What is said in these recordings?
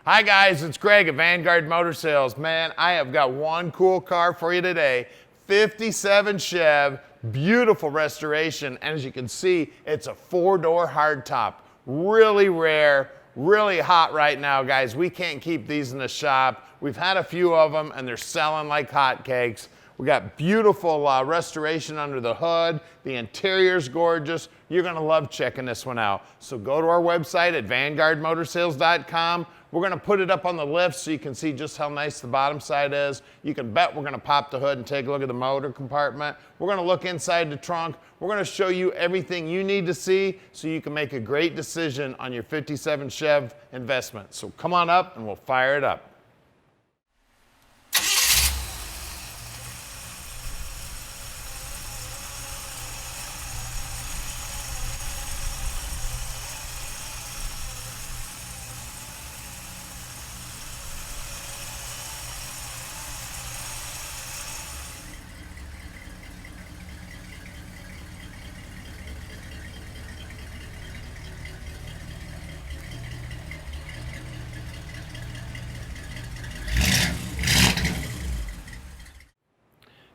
Hi guys, it's Greg at Vanguard Motor Sales. Man, I have got one cool car for you today. 57 Chev, beautiful restoration. And as you can see, it's a 4-door hardtop. Really rare, really hot right now, guys. We can't keep these in the shop. We've had a few of them and they're selling like hotcakes. We got beautiful restoration under the hood. The interior's gorgeous. You're gonna love checking this one out. So go to our website at vanguardmotorsales.com. We're gonna put it up on the lift so you can see just how nice the bottom side is. You can bet we're gonna pop the hood and take a look at the motor compartment. We're gonna look inside the trunk. We're gonna show you everything you need to see so you can make a great decision on your 57 Chev investment. So come on up and we'll fire it up.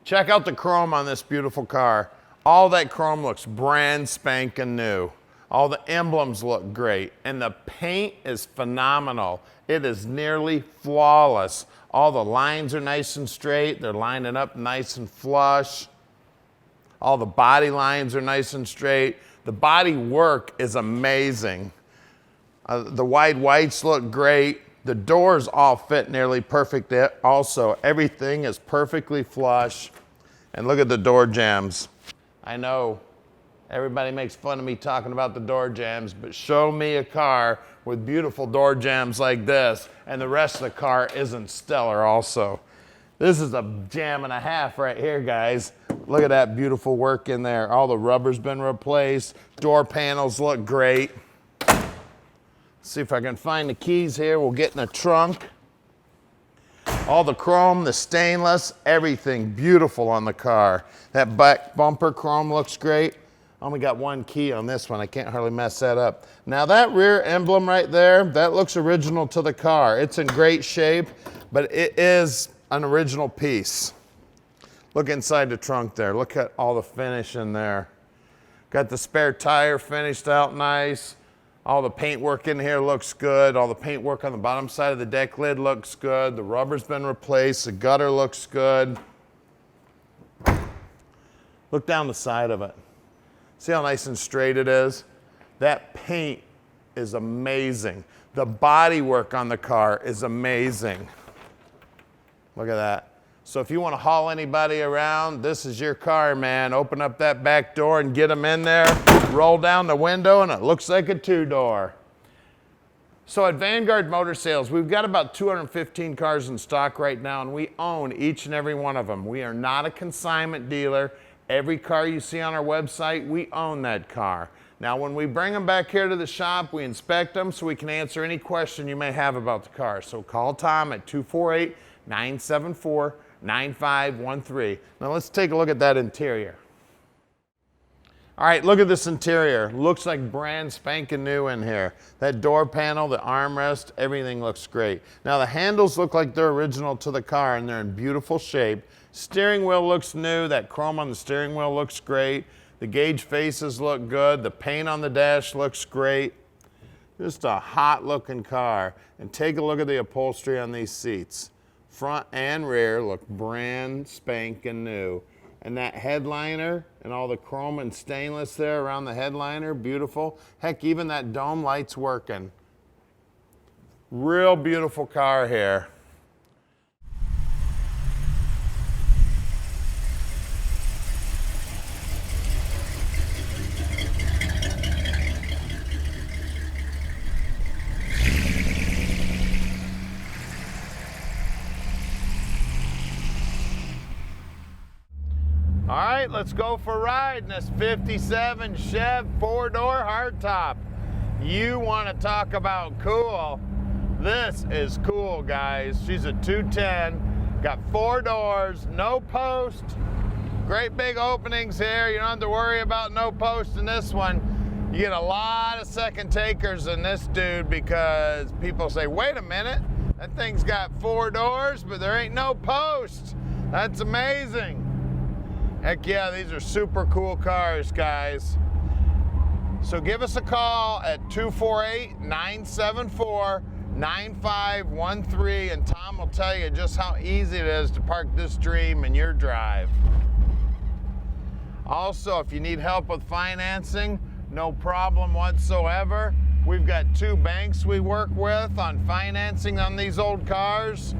Check out the chrome on this beautiful car. All that chrome looks brand spanking new. All the emblems look great, and the paint is phenomenal. It is nearly flawless. All the lines are nice and straight. They're lining up nice and flush. All the body lines are nice and straight. The body work is amazing. The wide whites look great. The doors all fit nearly perfect also. Everything is perfectly flush. And look at the door jambs. I know everybody makes fun of me talking about the door jambs, but show me a car with beautiful door jambs like this, and the rest of the car isn't stellar also. This is a jam and a half right here, guys. Look at that beautiful work in there. All the rubber's been replaced. Door panels look great. See if I can find the keys here. We'll get in the trunk. All the chrome, the stainless, everything beautiful on the car. That back bumper chrome looks great. Only got one key on this one. I can't hardly mess that up. Now that rear emblem right there, that looks original to the car. It's in great shape, but it is an original piece. Look inside the trunk there. Look at all the finish in there. Got the spare tire finished out nice. All the paint work in here looks good. All the paint work on the bottom side of the deck lid looks good. The rubber's been replaced. The gutter looks good. Look down the side of it. See how nice and straight it is? That paint is amazing. The body work on the car is amazing. Look at that. So if you want to haul anybody around, this is your car, man. Open up that back door and get them in there. Roll down the window and it looks like a 2-door. So at Vanguard Motor Sales, we've got about 215 cars in stock right now, and we own each and every one of them. We are not a consignment dealer. Every car you see on our website, we own that car. Now when we bring them back here to the shop, we inspect them so we can answer any question you may have about the car. So call Tom at 248-974-9513. Now let's take a look at that interior. All right, look at this interior. Looks like brand spanking new in here. That door panel, the armrest, everything looks great. Now the handles look like they're original to the car and they're in beautiful shape. Steering wheel looks new. That chrome on the steering wheel looks great. The gauge faces look good. The paint on the dash looks great. Just a hot looking car. And take a look at the upholstery on these seats. Front and rear look brand spanking new. And that headliner and all the chrome and stainless there around the headliner, beautiful. Heck, even that dome light's working. Real beautiful car here. All right, let's go for a ride in this 57 Chev 4-door hardtop. You want to talk about cool? This is cool, guys. She's a 210, got 4 doors, no post. Great big openings here. You don't have to worry about no post in this one. You get a lot of second takers in this dude because people say, wait a minute, that thing's got 4 doors, but there ain't no post. That's amazing. Heck yeah, these are super cool cars, guys. So give us a call at 248-974-9513, and Tom will tell you just how easy it is to park this dream in your drive. Also, if you need help with financing, no problem whatsoever. We've got 2 banks we work with on financing on these old cars.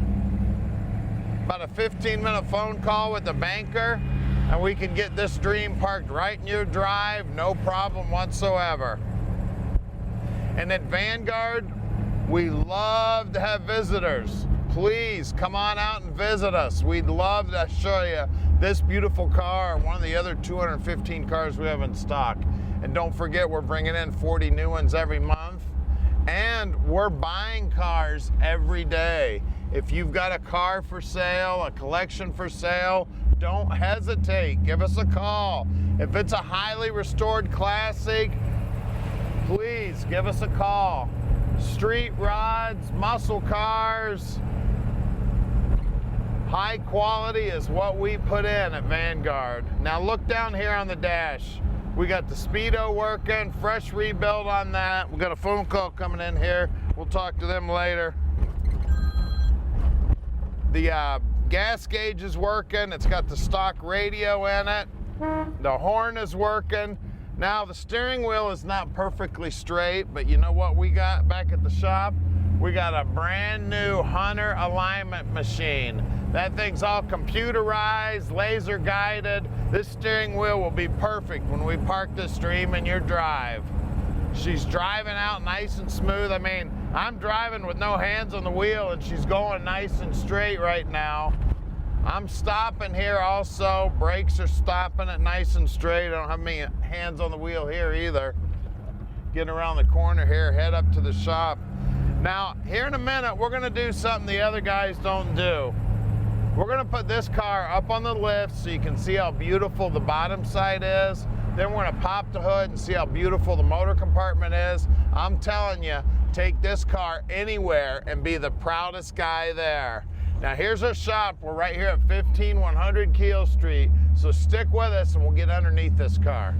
About a 15-minute phone call with the banker, and we can get this dream parked right in your drive, no problem whatsoever. And at Vanguard, we love to have visitors. Please come on out and visit us. We'd love to show you this beautiful car, one of the other 215 cars we have in stock. And don't forget, we're bringing in 40 new ones every month. And we're buying cars every day. If you've got a car for sale, a collection for sale, don't hesitate. Give us a call. If it's a highly restored classic, please give us a call. Street rods, muscle cars, high quality is what we put in at Vanguard. Now look down here on the dash. We got the Speedo working, fresh rebuild on that. We got a phone call coming in here. We'll talk to them later. The gas gauge is working. It's got the stock radio in it. The horn is working. Now the steering wheel is not perfectly straight, but you know what we got back at the shop? We got a brand new Hunter alignment machine. That thing's all computerized, laser guided. This steering wheel will be perfect when we park this dream in your drive. She's driving out nice and smooth. I mean, I'm driving with no hands on the wheel and she's going nice and straight right now. I'm stopping here also. Brakes are stopping it nice and straight. I don't have any hands on the wheel here either. Getting around the corner here, head up to the shop. Now, here in a minute, we're gonna do something the other guys don't do. We're gonna put this car up on the lift so you can see how beautiful the bottom side is. Then we're gonna pop the hood and see how beautiful the motor compartment is. I'm telling you, take this car anywhere and be the proudest guy there. Now here's our shop. We're right here at 15100 Keel Street. So stick with us and we'll get underneath this car.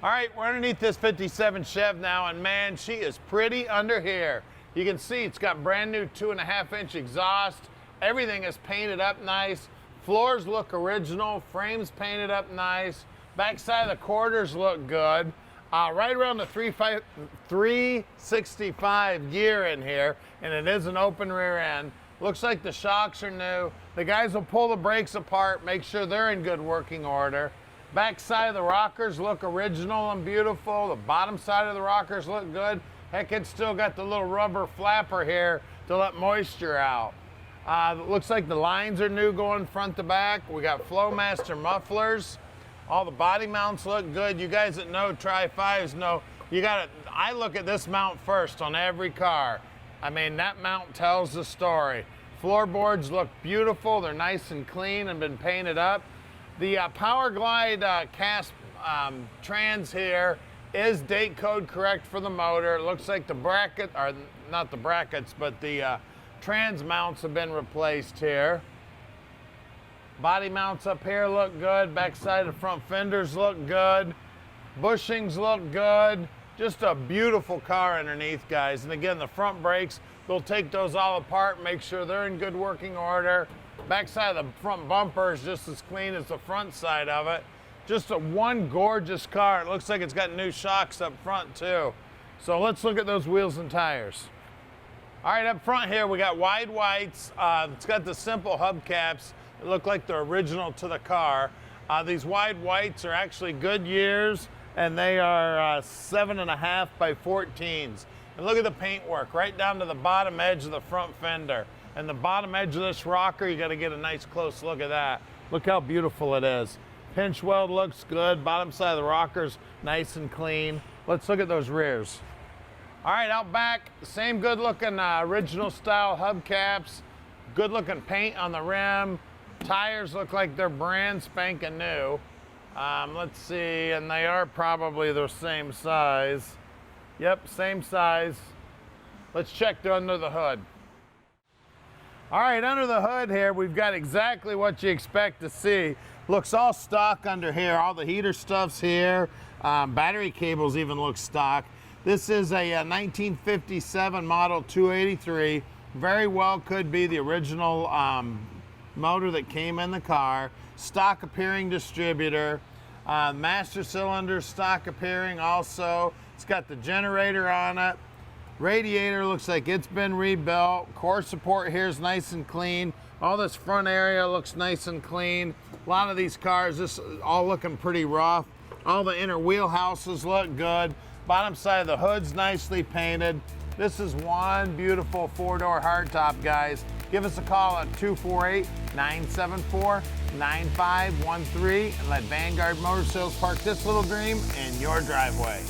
All right, we're underneath this 57 Chev now, and man, she is pretty under here. You can see it's got brand new 2.5-inch exhaust. Everything is painted up nice. Floors look original, frames painted up nice. Backside of the quarters look good. Right around the 365 gear in here, and it is an open rear end. Looks like the shocks are new. The guys will pull the brakes apart, make sure they're in good working order. Back side of the rockers look original and beautiful. The bottom side of the rockers look good. Heck, it's still got the little rubber flapper here to let moisture out. Looks like the lines are new going front to back. We got Flowmaster mufflers. All the body mounts look good. You guys that know Tri-5s know I look at this mount first on every car. I mean, that mount tells the story. Floorboards look beautiful. They're nice and clean and been painted up. The Powerglide cast trans here is date code correct for the motor. It looks like the bracket, or not the brackets, but the trans mounts have been replaced here. Body mounts up here look good. Backside of front fenders look good. Bushings look good. Just a beautiful car underneath, guys. And again, the front brakes, they'll take those all apart, make sure they're in good working order. Backside of the front bumper is just as clean as the front side of it. Just one gorgeous car. It looks like it's got new shocks up front too. So let's look at those wheels and tires. All right, up front here, we got wide whites. It's got the simple hubcaps. It look like they're original to the car. These wide whites are actually Goodyears, and they are 7.5 by 14s. And look at the paintwork right down to the bottom edge of the front fender. And the bottom edge of this rocker, you gotta get a nice close look at that. Look how beautiful it is. Pinch weld looks good. Bottom side of the rocker's nice and clean. Let's look at those rears. All right, out back, same good looking original style hubcaps. Good looking paint on the rim. Tires look like they're brand spanking new. Let's see, and they are probably the same size. Yep, same size. Let's check under the hood. All right, under the hood here, we've got exactly what you expect to see. Looks all stock under here. All the heater stuff's here. Battery cables even look stock. This is a 1957 model 283. Very well could be the original motor that came in the car. Stock appearing distributor. Master cylinder stock appearing also. It's got the generator on it. Radiator looks like it's been rebuilt. Core support here is nice and clean. All this front area looks nice and clean. A lot of these cars, this is all looking pretty rough. All the inner wheelhouses look good. Bottom side of the hood's nicely painted. This is one beautiful four-door hardtop, guys. Give us a call at 248-974-9513 and let Vanguard Motor Sales park this little dream in your driveway.